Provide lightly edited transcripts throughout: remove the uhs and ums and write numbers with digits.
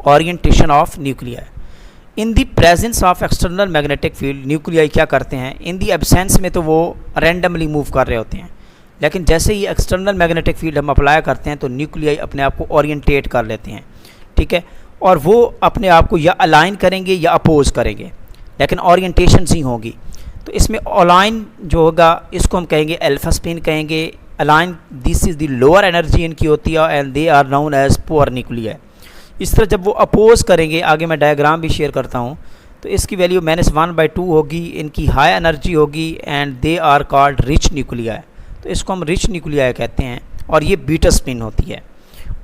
Orientation of nuclei. In the presence of external magnetic field nuclei क्या करते हैं, इन the absence में तो वो रैंडमली मूव कर रहे होते हैं, लेकिन जैसे ही एक्सटर्नल मैग्नेटिक फील्ड हम अप्लाई करते हैं तो न्यूक्लियाई अपने आप को ओरिएंटेट कर लेते हैं, ठीक है, और वो अपने आप को या अलाइन करेंगे या अपोज करेंगे, लेकिन ओरिएंटेशन ही होगी। तो इसमें अलाइन जो होगा इसको हम कहेंगे अल्फा स्पिन कहेंगे। Align this is the lower energy इनकी होती है and they are known as poor nuclei. इस तरह जब वो अपोज करेंगे, आगे मैं डायग्राम भी शेयर करता हूँ, तो इसकी वैल्यू -1/2 होगी, इनकी हाई एनर्जी होगी and they are called rich nuclei. तो इसको हम रिच न्यूक्लियाई कहते हैं और ये बीटा स्पिन होती है।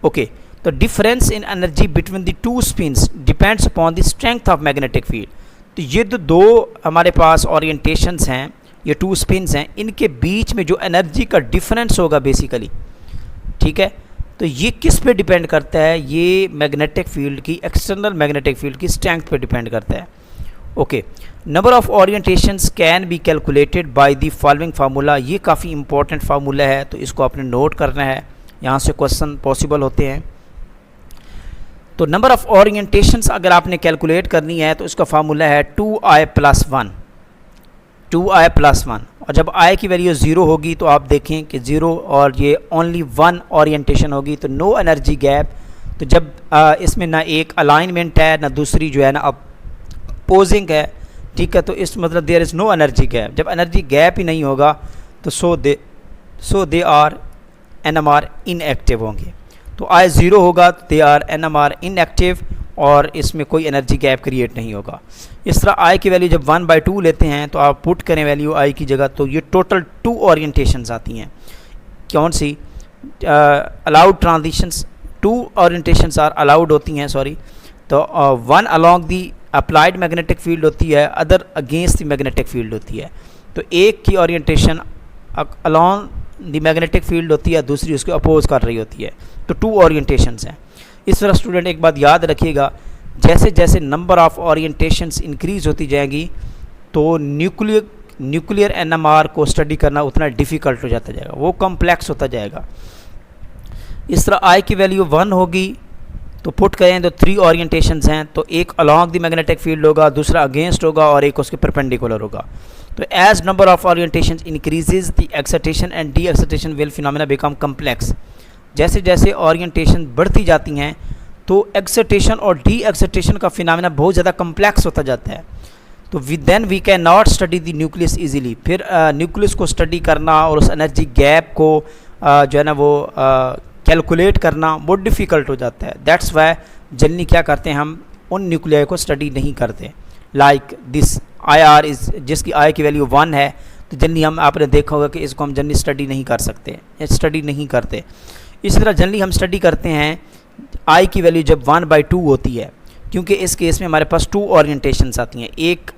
ओके, तो difference in energy between the two spins depends upon the strength of magnetic field. तो ये जो दो हमारे पास ओरिएंटेशंस हैं, ये टू स्पिन्स हैं, इनके बीच में जो एनर्जी का डिफरेंस होगा बेसिकली, ठीक है, तो ये किस पे डिपेंड करता है, ये मैग्नेटिक फील्ड की, एक्सटर्नल मैग्नेटिक फील्ड की स्ट्रेंथ पे डिपेंड करता है। Okay, number of orientations can be calculated by the following formula. ये काफ़ी इंपॉर्टेंट फार्मूला है, तो इसको आपने नोट करना है, यहाँ से क्वेश्चन पॉसिबल होते हैं। तो नंबर ऑफ ओरिएंटेशंस अगर आपने कैलकुलेट करनी है तो इसका फार्मूला है 2i+1, 2i+1, और जब i की वैल्यू 0 होगी तो आप देखें कि 0 और ये ओनली 1 ओरिएंटेशन होगी, तो नो एनर्जी गैप। तो जब इसमें ना एक अलाइनमेंट है ना दूसरी जो है ना अपोजिंग है, ठीक है, तो इस मतलब there is no energy gap. जब एनर्जी गैप ही नहीं होगा तो so they are NMR inactive होंगे। तो I 0 होगा तो दे आर NMR इनएक्टिव और इसमें कोई एनर्जी गैप क्रिएट नहीं होगा। इस तरह I की वैल्यू जब 1/2 लेते हैं तो आप पुट करें वैल्यू I की जगह, तो ये टोटल 2 ओरिएंटेशंस आती हैं। कौन सी? Allowed transitions, 2 orientations are allowed होती हैं, सॉरी। तो 1 along the applied magnetic field होती है, other against the magnetic field होती है। तो एक की orientation along the magnetic field होती है, दूसरी उसको अपोज कर रही होती है। तो 2 ओरिएंटेशंस हैं। इस तरह स्टूडेंट एक बात याद रखिएगा, जैसे जैसे नंबर ऑफ ओरिएंटेशंस इंक्रीज होती जाएंगी तो न्यूक्लियर NMR को स्टडी करना उतना डिफ़िकल्ट हो जाता जाएगा, वो कॉम्प्लेक्स होता जाएगा। इस तरह I की वैल्यू 1 होगी तो पुट करें तो 3 ओरिएंटेशंस हैं, तो एक अलॉन्ग द मैग्नेटिक फील्ड होगा, दूसरा अगेंस्ट होगा और एक उसके परपेंडिकुलर होगा। तो as number of orientations increases the excitation and de excitation will phenomena become complex. जैसे जैसे ओरिएंटेशन बढ़ती जाती हैं तो एक्साइटेशन और डी एक्साइटेशन का फिनोमेना बहुत ज़्यादा कम्प्लेक्स होता जाता है। तो then we can not study the nucleus easily. फिर न्यूक्लियस को स्टडी करना और उस एनर्जी गैप को जो है ना वो कैलकुलेट करना बहुत डिफ़िकल्ट हो जाता है। दैट्स वाई जनरली क्या करते हैं, हम उन न्यूक्लियाई को स्टडी नहीं करते। लाइक दिस IR इज़, जिसकी I की वैल्यू 1 है, तो जनरली हम, आपने देखा होगा कि इसको हम जनरली स्टडी नहीं कर सकते, स्टडी नहीं करते। इसी तरह जनरली हम स्टडी करते हैं I की वैल्यू जब 1/2 होती है, क्योंकि इस केस में हमारे पास 2 ओरिएंटेशंस आती हैं, एक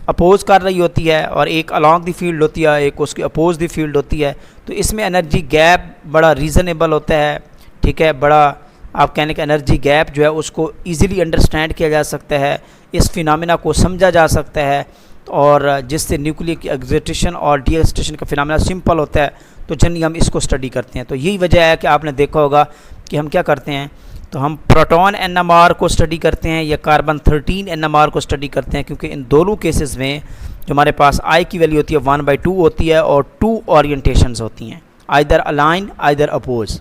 अपोज कर रही होती है और एक अलॉन्ग द फील्ड होती है, एक उसकी अपोज द फील्ड होती है। तो इसमें एनर्जी गैप बड़ा रीज़नेबल होता है, ठीक है, बड़ा आप कहने का एनर्जी गैप जो है उसको ईज़िली अंडरस्टैंड किया जा सकता है, इस फिनोमेना को समझा जा सकता है, और जिससे न्यूक्लियर की एक्साइटेशन और डी एक्साइटेशन का फिनोमेना सिंपल होता है। तो जनरली हम इसको स्टडी करते हैं। तो यही वजह है कि आपने देखा होगा कि हम क्या करते हैं, तो हम प्रोटॉन NMR को स्टडी करते हैं या कार्बन 13 NMR को स्टडी करते हैं, क्योंकि इन दोनों केसेस में जो हमारे पास I की वैल्यू होती है 1/2 होती है और 2 ओरिएंटेशंस होती हैं, either align either oppose.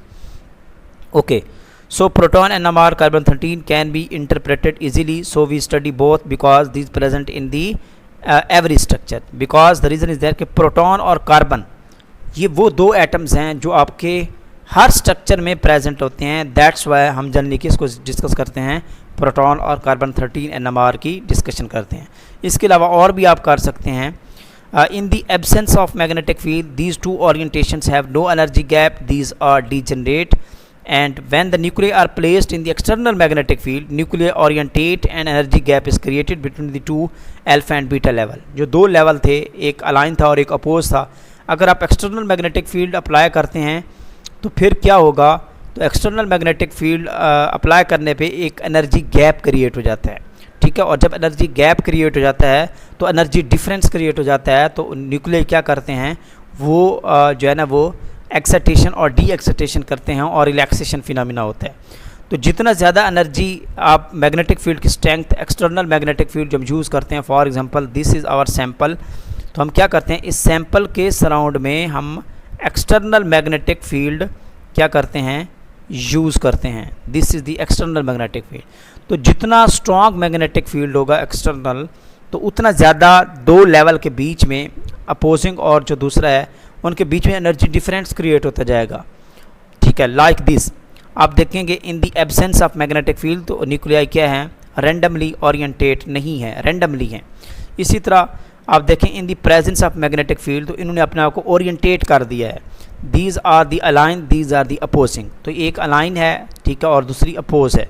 Okay, so proton NMR carbon 13 can be interpreted easily, so we study both because these present in the every structure, because the reason is there कि proton और carbon ये वो 2 atoms हैं जो आपके हर structure में present होते हैं। दैट्स वाई हम जनरली किसको डिस्कस करते हैं, प्रोटॉन और कार्बन 13 NMR की डिस्कशन करते हैं। इसके अलावा और भी आप कर सकते हैं, in the absence of magnetic field these 2 orientations have no energy gap, these are degenerate, and when the nuclei are placed in the external magnetic field nuclei orientate and energy gap is created between the 2 alpha and beta level। जो 2 level थे, एक align था और एक oppose था, अगर आप external magnetic field apply करते हैं तो फिर क्या होगा, तो एक्सटर्नल मैग्नेटिक फील्ड अप्लाई करने पे एक एनर्जी गैप क्रिएट हो जाता है, ठीक है, और जब एनर्जी गैप क्रिएट हो जाता है तो एनर्जी डिफरेंस क्रिएट हो जाता है। तो न्यूक्लियाई क्या करते हैं, वो जो है ना वो एक्साइटेशन और डी एक्साइटेशन करते हैं और रिलैक्सेशन फिनोमेना होता है। तो जितना ज़्यादा एनर्जी आप मैग्नेटिक फील्ड की स्ट्रेंथ, एक्सटर्नल मैग्नेटिक फील्ड जब यूज़ करते हैं, for example this is our sample, तो हम क्या करते हैं, इस सैंपल के सराउंड में हम एक्सटर्नल मैग्नेटिक फील्ड क्या करते हैं, यूज़ करते हैं। This is the external magnetic field. तो जितना स्ट्रॉन्ग मैग्नेटिक फील्ड होगा एक्सटर्नल, तो उतना ज़्यादा दो लेवल के बीच में, अपोजिंग और जो दूसरा है, उनके बीच में एनर्जी डिफरेंस क्रिएट होता जाएगा। ठीक है, लाइक दिस आप देखेंगे in the absence of magnetic field, तो न्यूक्लियाई क्या है, रैंडमली ओरिएंटेट नहीं है, रैंडमली है। इसी तरह आप देखें in the presence of magnetic field, तो इन्होंने अपने आप को ओरिएंटेट कर दिया है। These are the align, these are the opposing, तो एक अलाइन है, ठीक है, और दूसरी अपोज है।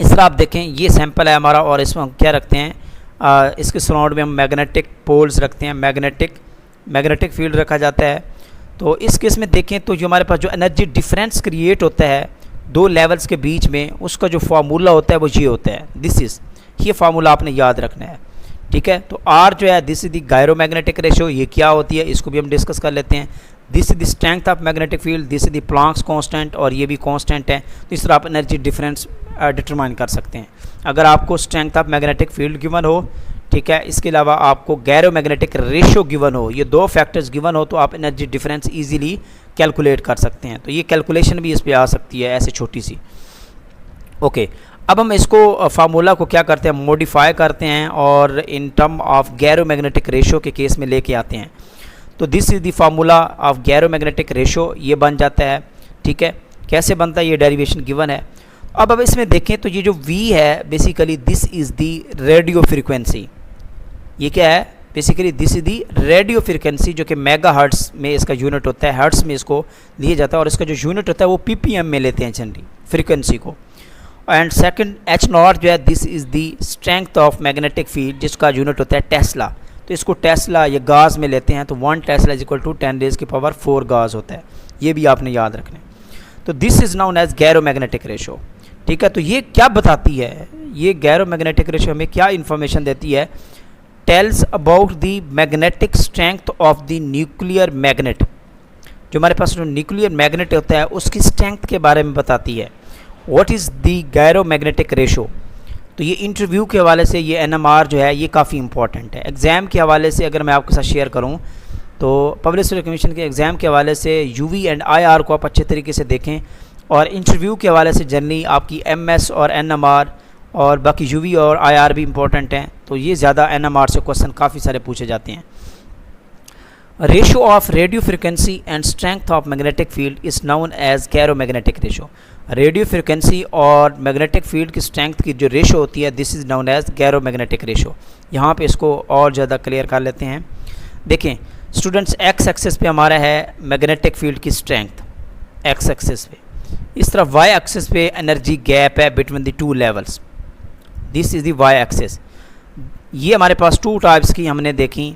इस तरह आप देखें ये सैंपल है हमारा, और इसमें हम क्या रखते हैं, इसके सराउंड में हम मैग्नेटिक पोल्स रखते हैं, मैग्नेटिक फील्ड रखा जाता है। तो इस केस में देखें तो जो हमारे पास जो एनर्जी डिफरेंस क्रिएट होता है दो लेवल्स के बीच में, उसका जो फार्मूला होता है वो ये होता है, दिस इज़, ये फार्मूला आपने याद रखना है। ठीक है, तो आर जो है this is the gyromagnetic ratio, ये क्या होती है इसको भी हम डिस्कस कर लेते हैं। This is the strength of magnetic field, this is the Planck's constant, और ये भी कांस्टेंट है। तो इस तरह आप एनर्जी डिफरेंस डिटरमाइन कर सकते हैं अगर आपको strength of magnetic field given हो। ठीक है, इसके अलावा आपको गायरोमैग्नेटिक रेशो गिवन हो, ये दो फैक्टर्स गिवन हो, तो आप एनर्जी डिफरेंस इजीली कैलकुलेट कर सकते हैं। तो ये कैलकुलेशन भी इस पर आ सकती है ऐसे छोटी सी। ओके, अब हम इसको फार्मूला को क्या करते हैं, मॉडिफाई करते हैं और in term of gyromagnetic ratio के केस में लेके आते हैं। तो this is the formula of gyromagnetic ratio, ये बन जाता है। ठीक है, कैसे बनता है, ये डेरिवेशन गिवन है। अब इसमें देखें तो ये जो V है basically this is the radio frequency, ये क्या है, basically this is the radio frequency, जो कि मेगा हर्ट्स में इसका यूनिट होता है, हर्ट्स में इसको लिया जाता है, और इसका जो यूनिट होता है वो ppm में लेते हैं जनरली फ्रीक्वेंसी को। एंड सेकंड H0 जो है this is the strength of magnetic field, जिसका यूनिट होता है टेस्ला, तो इसको टेस्ला या गाज में लेते हैं, तो 1 टेस्ला इज इक्वल टू 10⁴ गाज होता है, ये भी आपने याद रखना है। तो this is known as gyromagnetic ratio. ठीक है, तो ये क्या बताती है, ये गायरोमैग्नेटिक रेशो हमें क्या इन्फॉर्मेशन देती है, tells about the magnetic strength of the nuclear magnet, जो हमारे पास जो न्यूक्लियर मैग्नेट होता है उसकी स्ट्रेंथ के बारे में बताती है। What is the gyromagnetic ratio, तो ये इंटरव्यू के हवाले से ये NMR जो है ये काफ़ी इंपॉर्टेंट है। एग्ज़ाम के हवाले से अगर मैं आपके साथ शेयर करूँ तो पब्लिक सर्विस कमीशन के एग्ज़ाम के हवाले से UV एंड IR को आप अच्छे तरीके से देखें, और इंटरव्यू के हवाले से जनरली आपकी MS और NMR और बाकी UV और IR भी इंपॉर्टेंट हैं, तो ये ज़्यादा NMR से क्वेश्चन काफ़ी सारे पूछे जाते हैं। Ratio of radio frequency and strength of magnetic field is known as gyromagnetic ratio. Radio frequency और मैग्नेटिक फील्ड की स्ट्रेंथ की जो रेशो होती है this is known as gyromagnetic ratio. यहाँ पे इसको और ज़्यादा क्लियर कर लेते हैं। देखें स्टूडेंट्स, एक्स एक्सिस पे हमारा है मैग्नेटिक फील्ड की स्ट्रेंथ, एक्स एक्सिस पे। इस तरफ वाई एक्सिस पे एनर्जी गैप है between the two levels, this is the Y axis. ये हमारे पास टू टाइप्स की हमने देखी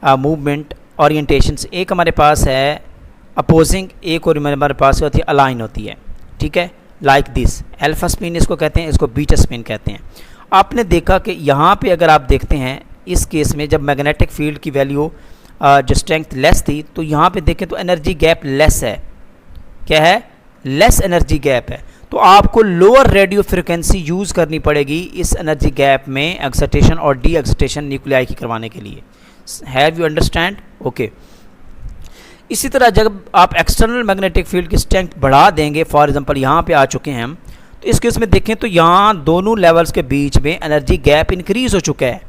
मूवमेंट ओरिएंटेशंस, एक हमारे पास है अपोजिंग, एक और हमारे पास होती है अलाइन होती है। ठीक है, लाइक दिस, अल्फा स्पिन इसको कहते हैं, इसको बीटा स्पिन कहते हैं। आपने देखा कि यहाँ पे अगर आप देखते हैं इस केस में जब मैग्नेटिक फील्ड की वैल्यू जो स्ट्रेंथ लेस थी, तो यहाँ पे देखें तो एनर्जी गैप लेस है, क्या है, लेस एनर्जी गैप है। तो आपको लोअर रेडियो फ्रिक्वेंसी यूज़ करनी पड़ेगी इस एनर्जी गैप में एक्साइटेशन और डी एक्साइटेशन न्यूक्लियाई की करवाने के लिए। Have you understand? ओके। इसी तरह जब आप एक्सटर्नल मैग्नेटिक फील्ड की स्ट्रेंथ बढ़ा देंगे, फॉर एग्जांपल यहाँ पे आ चुके हैं हम, तो इस केस में देखें तो यहाँ दोनों लेवल्स के बीच में एनर्जी गैप इंक्रीज़ हो चुका है,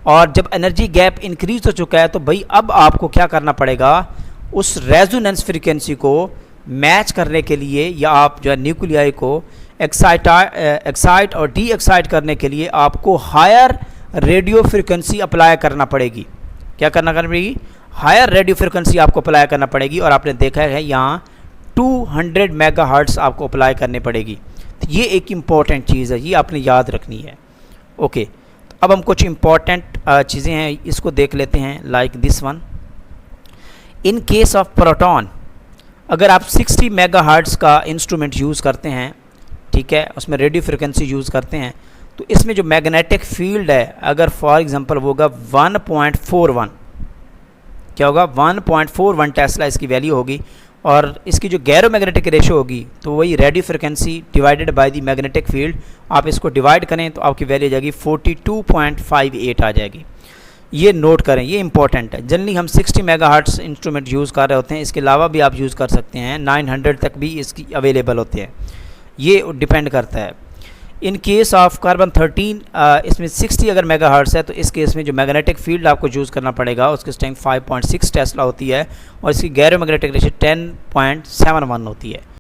और जब एनर्जी गैप इंक्रीज़ हो चुका है तो भाई अब आपको क्या करना पड़ेगा, उस रेजोनेंस फ्रीक्वेंसी को मैच करने के लिए, या आप जो है न्यूक्लियाई को एक्साइट और डी एक्साइट करने के लिए आपको हायर रेडियो फ्रिक्वेंसी अप्लाई करना पड़ेगी। क्या करना पड़ेगी? हायर रेडियो फ्रिक्वेंसी आपको अप्लाई करना पड़ेगी, और आपने देखा है यहाँ 200 मेगाहर्ट्ज़ आपको अप्लाई करनी पड़ेगी। तो ये एक इम्पॉर्टेंट चीज़ है, ये आपने याद रखनी है। ओके, अब हम कुछ इम्पॉर्टेंट चीज़ें हैं इसको देख लेते हैं, like this one. In case of proton, अगर आप 60 मेगाहर्ट्ज़ का इंस्ट्रूमेंट यूज़ करते हैं, ठीक है, उसमें रेडियो फ्रिक्वेंसी यूज़ करते हैं, तो इसमें जो मैग्नेटिक फील्ड है अगर फॉर एग्जांपल होगा 1.41, क्या होगा, 1.41 टेस्ला इसकी वैल्यू होगी। और इसकी जो गैरो मैग्नेटिक रेशो होगी तो वही radio frequency divided by the magnetic field, आप इसको डिवाइड करें तो आपकी वैल्यू आ जाएगी 42.58 आ जाएगी। ये नोट करें, ये इंपॉर्टेंट है। जनरली हम 60 मेगाहर्ट्ज़ इंस्ट्रूमेंट यूज़ कर रहे होते हैं, इसके अलावा भी आप यूज़ कर सकते हैं, 900 तक भी इसकी अवेलेबल होते हैं, ये डिपेंड करता है। इन केस ऑफ कार्बन 13 इसमें 60 अगर मेगाहर्ट्ज़ है तो इस केस में जो मैग्नेटिक फील्ड आपको यूज़ करना पड़ेगा उसकी स्ट्रेंथ 5.6 टेस्ला होती है और इसकी गैरो मैग्नेटिक रेशो 10.71 होती है।